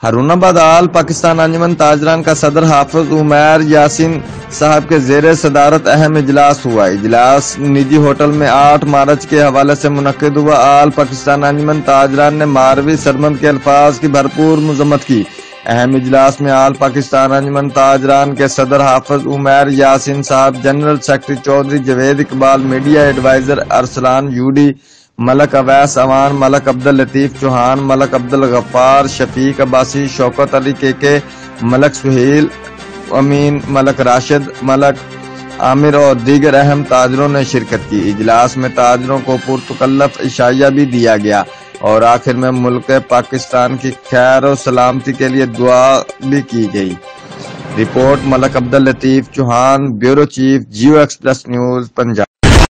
ہارون آباد آل پاکستان انجمن تاجران کا صدر حافظ عمیر یاسین صاحب کے زیر صدارت اہم اجلاس ہوا۔ اجلاس نجی ہوٹل میں 8 مارچ کے حوالے سے منعقد ہوا۔ آل پاکستان انجمن تاجران نے ماروی سرمند کے الفاظ کی بھرپور مذمت کی۔ اہم اجلاس میں آل پاکستان انجمن تاجران کے صدر حافظ عمیر یاسین صاحب، general secretary Chaudhry Javed Iqbal, media adviser Arslan یوڈی، ملک اویس اوان، ملک عبداللطیف چوہان، ملک عبدالغفار، شفیق عباسی، شوکت علی کے، ملک سہیل امین، ملک راشد، ملک عامر اور دیگر اہم تاجروں نے شرکت کی۔ اجلاس میں تاجروں کو پرتکلف عشائیہ بھی دیا گیا اور آخر میں ملک پاکستان کی خیر و سلامتی کے لیے دعا بھی کی گئی۔ Report Malik Abdullatif Chauhan, bureau chief, Geo express news, Punjab.